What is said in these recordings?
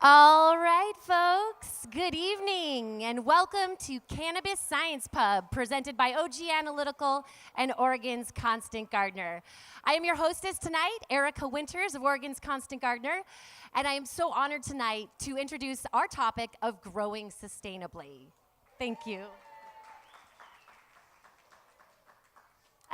All right, folks, good evening and welcome to Cannabis Science Pub, presented by OG Analytical and Oregon's Constant Gardener. I am your hostess tonight, Erika Winters of Oregon's Constant Gardener, and I am so honored tonight to introduce our topic of growing sustainably. Thank you.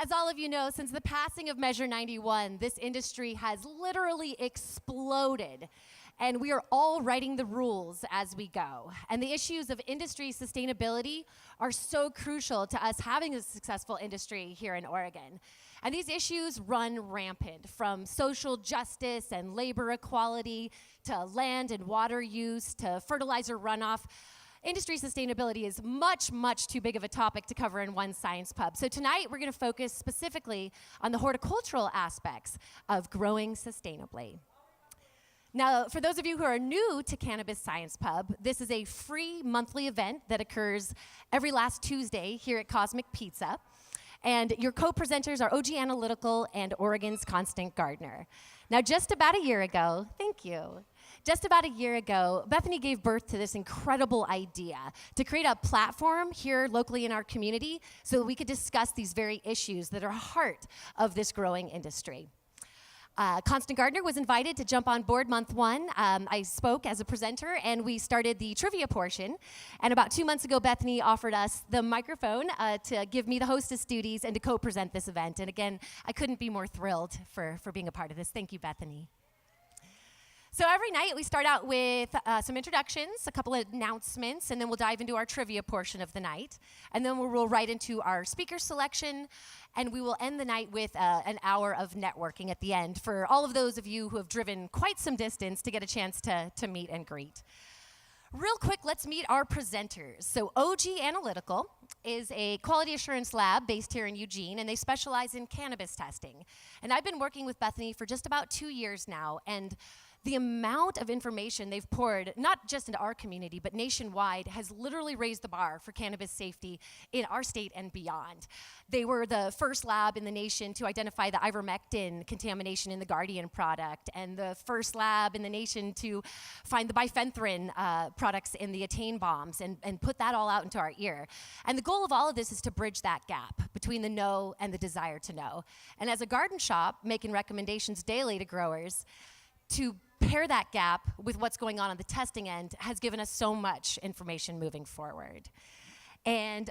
As all of you know, since the passing of Measure 91, this industry has literally exploded. And we are all writing the rules as we go. And the issues of industry sustainability are so crucial to us having a successful industry here in Oregon. And these issues run rampant, from social justice and labor equality to land and water use to fertilizer runoff. Industry sustainability is much, much too big of a topic to cover in one science pub. So tonight we're going to focus specifically on the horticultural aspects of growing sustainably. Now, for those of you who are new to Cannabis Science Pub, this is a free monthly event that occurs every last Tuesday here at Cosmic Pizza. And your co-presenters are OG Analytical and Oregon's Constant Gardener. Now, just about a year ago, thank you. Just about a year ago, Bethany gave birth to this incredible idea to create a platform here locally in our community so that we could discuss these very issues that are heart of this growing industry. Constant Gardener was invited to jump on board month one. I spoke as a presenter, and we started the trivia portion. And about 2 months ago, Bethany offered us the microphone to give me the hostess duties and to co-present this event. And again, I couldn't be more thrilled for being a part of this. Thank you, Bethany. So every night we start out with some introductions, a couple of announcements, and then we'll dive into our trivia portion of the night. And then we'll roll right into our speaker selection, and we will end the night with an hour of networking at the end for all of those of you who have driven quite some distance to get a chance to meet and greet. Real quick, let's meet our presenters. So OG Analytical is a quality assurance lab based here in Eugene, and they specialize in cannabis testing. And I've been working with Bethany for just about 2 years now, and the amount of information they've poured, not just into our community, but nationwide, has literally raised the bar for cannabis safety in our state and beyond. They were the first lab in the nation to identify the ivermectin contamination in the Guardian product, and the first lab in the nation to find the bifenthrin products in the Attain bombs and put that all out into our ear. And the goal of all of this is to bridge that gap between the know and the desire to know. And as a garden shop, making recommendations daily to growers, to pair that gap with what's going on the testing end has given us so much information moving forward. And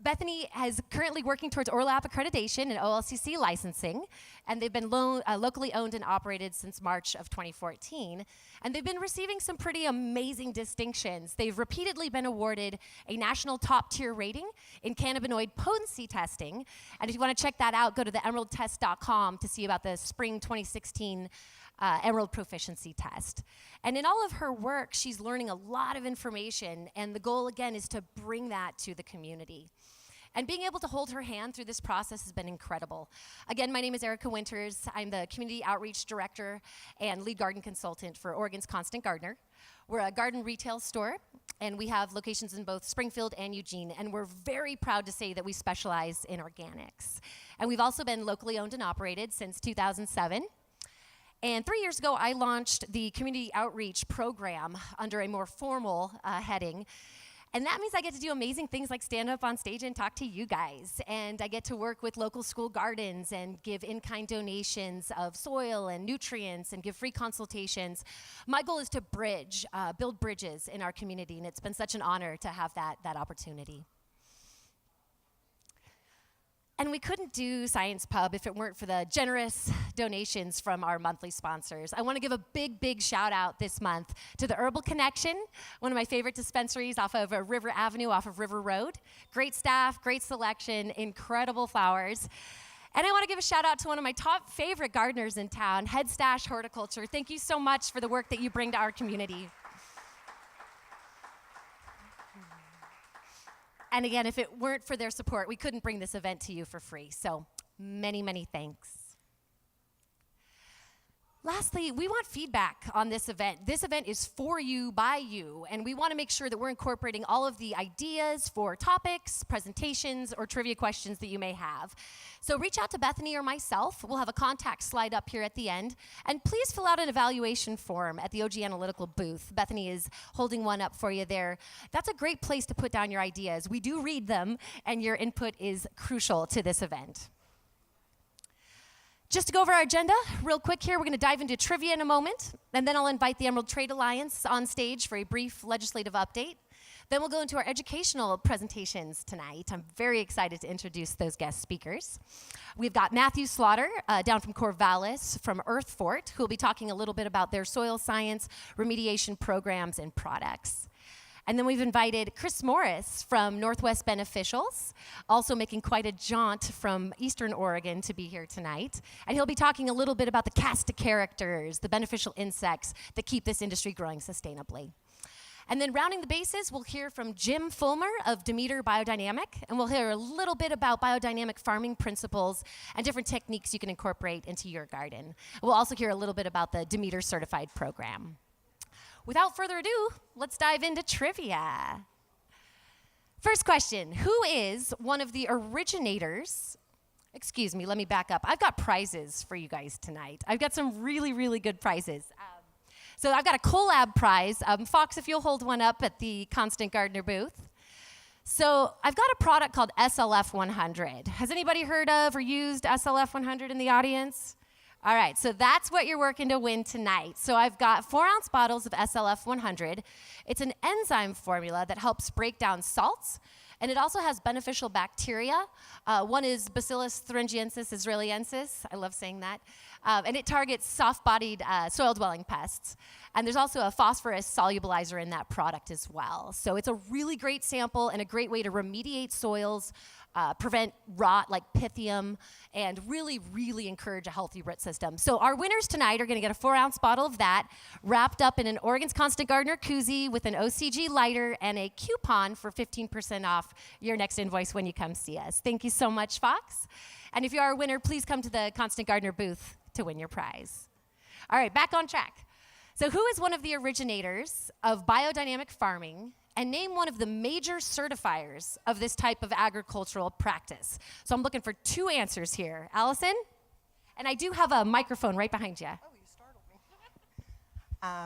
Bethany is currently working towards ORLAP accreditation and OLCC licensing, and they've been locally owned and operated since March of 2014. And they've been receiving some pretty amazing distinctions. They've repeatedly been awarded a national top-tier rating in cannabinoid potency testing. And if you want to check that out, go to the emeraldtest.com to see about the spring 2016 Emerald Proficiency Test. And in all of her work, she's learning a lot of information, and the goal, again, is to bring that to the community. And being able to hold her hand through this process has been incredible. Again, my name is Erika Winters. I'm the Community Outreach Director and Lead Garden Consultant for Oregon's Constant Gardener. We're a garden retail store, and we have locations in both Springfield and Eugene, and we're very proud to say that we specialize in organics. And we've also been locally owned and operated since 2007. And 3 years ago, I launched the community outreach program under a more formal heading. And that means I get to do amazing things like stand up on stage and talk to you guys. And I get to work with local school gardens and give in-kind donations of soil and nutrients and give free consultations. My goal is to build bridges in our community, and it's been such an honor to have that opportunity. And we couldn't do Science Pub if it weren't for the generous donations from our monthly sponsors. I want to give a big, big shout out this month to the Herbal Connection, one of my favorite dispensaries off of River Avenue, off of River Road. Great staff, great selection, incredible flowers. And I want to give a shout out to one of my top favorite gardeners in town, Head Stash Horticulture. Thank you so much for the work that you bring to our community. And again, if it weren't for their support, we couldn't bring this event to you for free. So many, many thanks. Lastly, we want feedback on this event. This event is for you, by you, and we want to make sure that we're incorporating all of the ideas for topics, presentations, or trivia questions that you may have. So reach out to Bethany or myself. We'll have a contact slide up here at the end. And please fill out an evaluation form at the OG Analytical booth. Bethany is holding one up for you there. That's a great place to put down your ideas. We do read them, and your input is crucial to this event. Just to go over our agenda real quick here, we're going to dive into trivia in a moment, and then I'll invite the Emerald Trade Alliance on stage for a brief legislative update. Then we'll go into our educational presentations tonight. I'm very excited to introduce those guest speakers. We've got Matthew Slaughter down from Corvallis from Earth Fort, who will be talking a little bit about their soil science remediation programs and products. And then we've invited Chris Morris from Northwest Beneficials, also making quite a jaunt from Eastern Oregon to be here tonight. And he'll be talking a little bit about the cast of characters, the beneficial insects that keep this industry growing sustainably. And then rounding the bases, we'll hear from Jim Fulmer of Demeter Biodynamic, and we'll hear a little bit about biodynamic farming principles and different techniques you can incorporate into your garden. We'll also hear a little bit about the Demeter certified program. Without further ado, let's dive into trivia. First question, who is one of the originators? Excuse me, let me back up. I've got prizes for you guys tonight. I've got some really, really good prizes. So I've got a collab prize. Fox, if you'll hold one up at the Constant Gardener booth. So I've got a product called SLF 100. Has anybody heard of or used SLF 100 in the audience? All right, so that's what you're working to win tonight. So I've got 4-ounce bottles of SLF 100. It's an enzyme formula that helps break down salts, and it also has beneficial bacteria. One is Bacillus thuringiensis israeliensis. I love saying that. And it targets soft-bodied soil-dwelling pests. And there's also a phosphorus solubilizer in that product as well. So it's a really great sample and a great way to remediate soils, prevent rot like pythium, and really, really encourage a healthy root system. So our winners tonight are going to get a 4-ounce bottle of that wrapped up in an Oregon's Constant Gardener koozie with an OCG lighter and a coupon for 15% off your next invoice when you come see us. Thank you so much, Fox. And if you are a winner, please come to the Constant Gardener booth to win your prize. All right, back on track. So who is one of the originators of biodynamic farming, and name one of the major certifiers of this type of agricultural practice? So I'm looking for 2 answers here. Allison? And I do have a microphone right behind you. Oh, you startled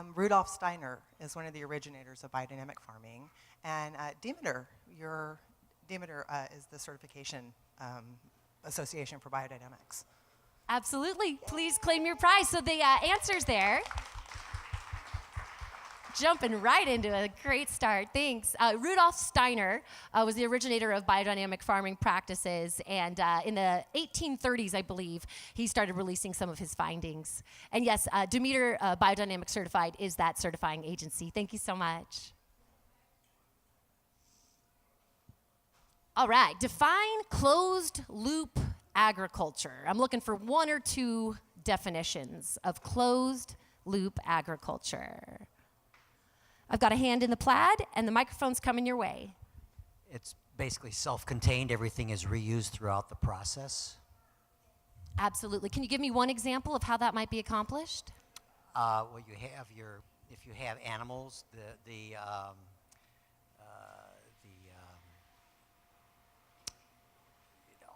me. Rudolf Steiner is one of the originators of biodynamic farming. And Demeter is the certification association for biodynamics. Absolutely. Please claim your prize. So the answers there. Jumping right into a great start. Thanks. Rudolf Steiner was the originator of biodynamic farming practices, and in the 1830s, I believe, he started releasing some of his findings. And yes, Demeter Biodynamic Certified is that certifying agency. Thank you so much. All right, define closed loop agriculture. I'm looking for 1 or 2 definitions of closed loop agriculture. I've got a hand in the plaid, and the microphone's coming your way. It's basically self-contained. Everything is reused throughout the process. Absolutely. Can you give me one example of how that might be accomplished? Well, if you have animals,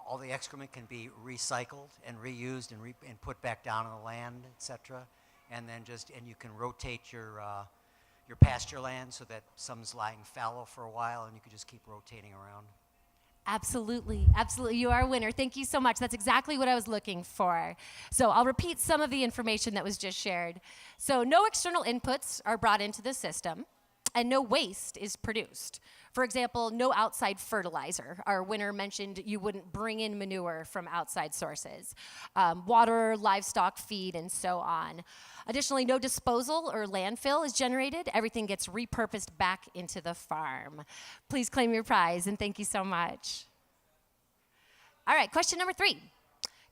all the excrement can be recycled and reused and put back down on the land, etc. And then you can rotate your pasture land so that some's lying fallow for a while, and you can just keep rotating around. Absolutely, absolutely. You are a winner. Thank you so much. That's exactly what I was looking for. So I'll repeat some of the information that was just shared. So no external inputs are brought into the system, and no waste is produced. For example, no outside fertilizer. Our winner mentioned you wouldn't bring in manure from outside sources. Water, livestock feed, and so on. Additionally, no disposal or landfill is generated. Everything gets repurposed back into the farm. Please claim your prize, and thank you so much. All right, question number 3.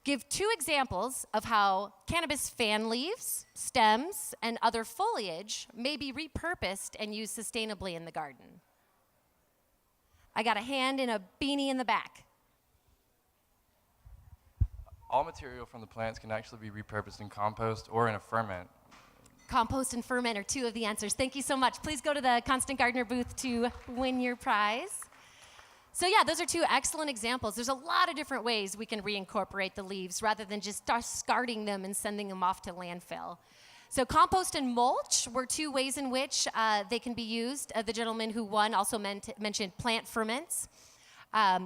Give 2 examples of how cannabis fan leaves, stems, and other foliage may be repurposed and used sustainably in the garden. I got a hand and a beanie in the back. all material from the plants can actually be repurposed in compost or in a ferment. Compost and ferment are two of the answers. Thank you so much. Please go to the Constant Gardener booth to win your prize. So yeah, those are two excellent examples. There's a lot of different ways we can reincorporate the leaves rather than just discarding them and sending them off to landfill. So compost and mulch were two ways in which they can be used. The gentleman who won also mentioned plant ferments.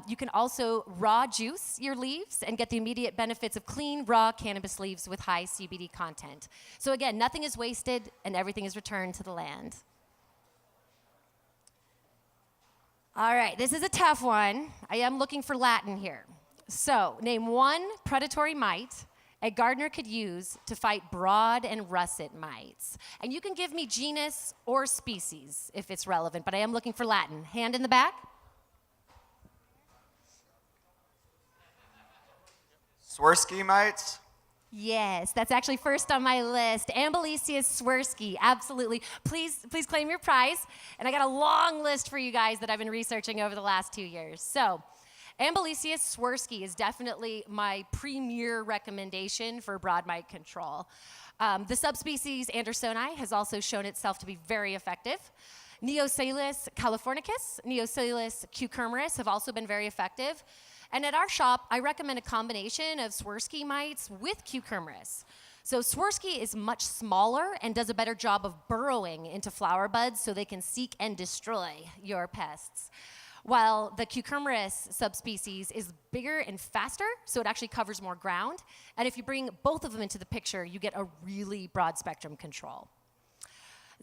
You can also raw juice your leaves and get the immediate benefits of clean, raw cannabis leaves with high CBD content. So again, nothing is wasted and everything is returned to the land. All right, this is a tough one. I am looking for Latin here. So, name one predatory mite a gardener could use to fight broad and russet mites. And you can give me genus or species if it's relevant, but I am looking for Latin. Hand in the back. Swirsky mites? Yes, that's actually first on my list. Amblysia swirsky, absolutely. Please claim your prize. And I got a long list for you guys that I've been researching over the last 2 years. So, Amblysia swirsky is definitely my premier recommendation for broad mite control. The subspecies Andersoni has also shown itself to be very effective. Neosalus californicus, Neosalus cucumeris have also been very effective. And at our shop, I recommend a combination of Swirsky mites with cucumeris. So Swirsky is much smaller and does a better job of burrowing into flower buds so they can seek and destroy your pests. While the cucumeris subspecies is bigger and faster, so it actually covers more ground. And if you bring both of them into the picture, you get a really broad spectrum control.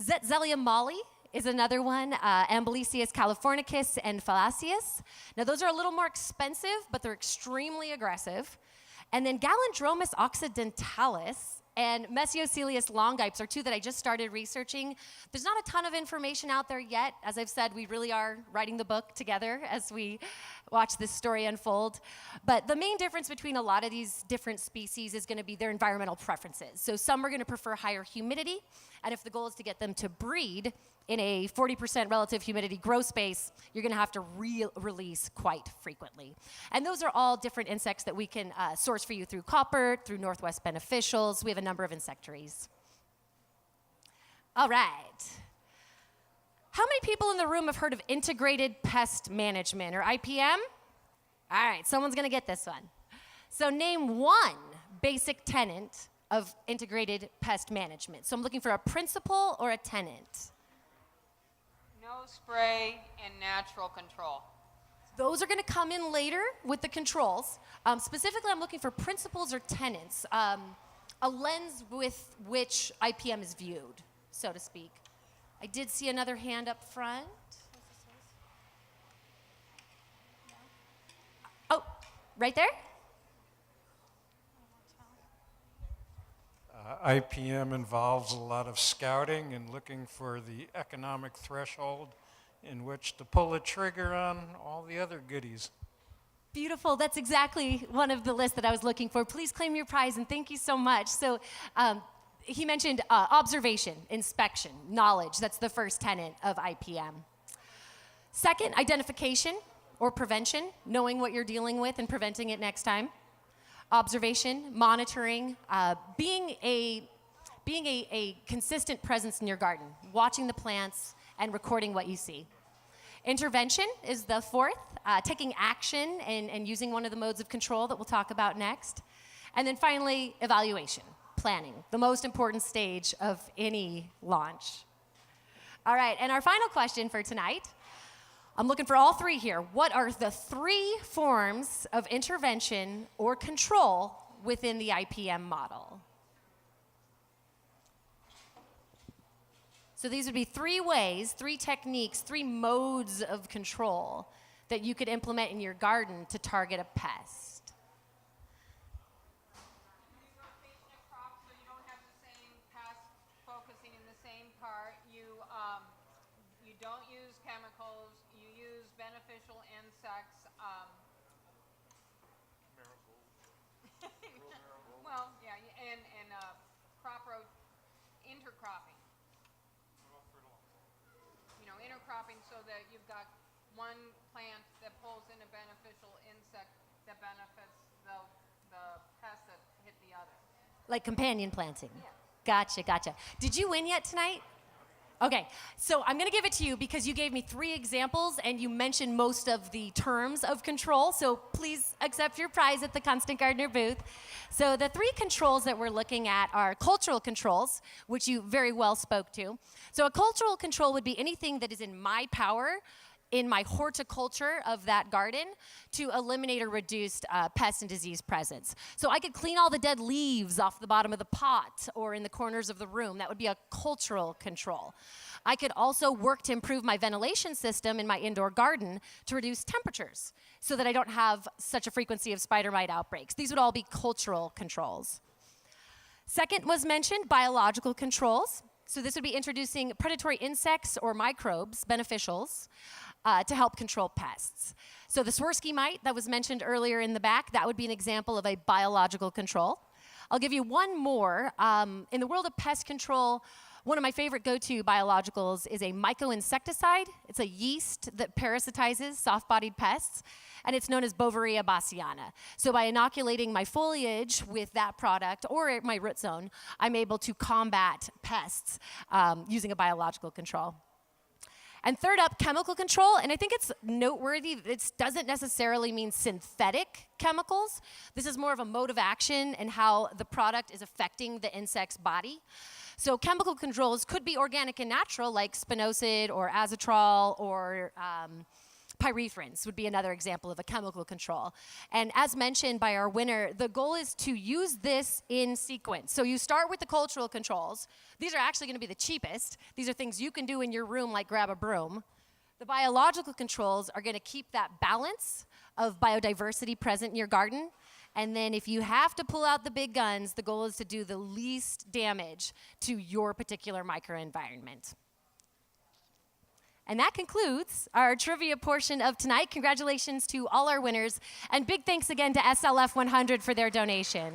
Zetzelia molly is another one, Amblysius californicus and fallacius. Now those are a little more expensive, but they're extremely aggressive. And then Gallandromus occidentalis and Mesiocelius longipes are two that I just started researching. There's not a ton of information out there yet. As I've said, we really are writing the book together as we watch this story unfold. But the main difference between a lot of these different species is going to be their environmental preferences. So some are going to prefer higher humidity, and if the goal is to get them to breed in a 40% relative humidity grow space, you're going to have to release quite frequently. And those are all different insects that we can source for you through Copper, through Northwest Beneficials. We have a number of insectaries. All right. How many people in the room have heard of integrated pest management, or IPM? All right, someone's going to get this one. So name one basic tenet of integrated pest management. So I'm looking for a principle or a tenant. No spray and natural control. Those are going to come in later with the controls. Specifically, I'm looking for principles or tenets, a lens with which IPM is viewed, so to speak. I did see another hand up front. Oh, right there? IPM involves a lot of scouting and looking for the economic threshold in which to pull the trigger on all the other goodies. Beautiful. That's exactly one of the lists that I was looking for. Please claim your prize, and thank you so much. So he mentioned observation, inspection, knowledge. That's the first tenet of IPM. Second, identification or prevention, knowing what you're dealing with and preventing it next time. Observation, monitoring, being a consistent presence in your garden, watching the plants and recording what you see. Intervention is the fourth, taking action and using one of the modes of control that we'll talk about next. And then finally, evaluation, planning, the most important stage of any launch. All right, and our final question for tonight, I'm looking for all three here. What are the three forms of intervention or control within the IPM model? So these would be three ways, three techniques, three modes of control that you could implement in your garden to target a pest. Rotation of crops, so you don't have the same pest focusing in the same part. You don't use chemicals. You use beneficial insects. Well, yeah, and intercropping. You know, intercropping so that you've got one plant that pulls in a beneficial insect that benefits the pest Like companion planting. Gotcha, gotcha. Did you win yet tonight? Okay, so I'm gonna give it to you because you gave me 3 examples and you mentioned most of the terms of control, so please accept your prize at the Constant Gardener booth. So the 3 controls that we're looking at are cultural controls, which you very well spoke to. So a cultural control would be anything that is in my power, in my horticulture of that garden, to eliminate or reduce pest and disease presence. So I could clean all the dead leaves off the bottom of the pot or in the corners of the room. That would be a cultural control. I could also work to improve my ventilation system in my indoor garden to reduce temperatures so that I don't have such a frequency of spider mite outbreaks. These would all be cultural controls. Second was mentioned biological controls. So this would be introducing predatory insects or microbes, beneficials, to help control pests. So the Swirsky mite that was mentioned earlier in the back, that would be an example of a biological control. I'll give you one more. In the world of pest control, one of my favorite go-to biologicals is a mycoinsecticide. It's a yeast that parasitizes soft-bodied pests, and it's known as Bovaria bassiana. So by inoculating my foliage with that product or my root zone, I'm able to combat pests using a biological control. And third up, chemical control, and I think it's noteworthy that it doesn't necessarily mean synthetic chemicals. This is more of a mode of action and how the product is affecting the insect's body. So chemical controls could be organic and natural, like spinosad or azotrol or pyrethrins would be another example of a chemical control. And as mentioned by our winner, the goal is to use this in sequence. So you start with the cultural controls. These are actually going to be the cheapest. These are things you can do in your room, like grab a broom. The biological controls are going to keep that balance of biodiversity present in your garden. And then if you have to pull out the big guns, the goal is to do the least damage to your particular microenvironment. And that concludes our trivia portion of tonight. Congratulations to all our winners, and big thanks again to SLF 100 for their donation.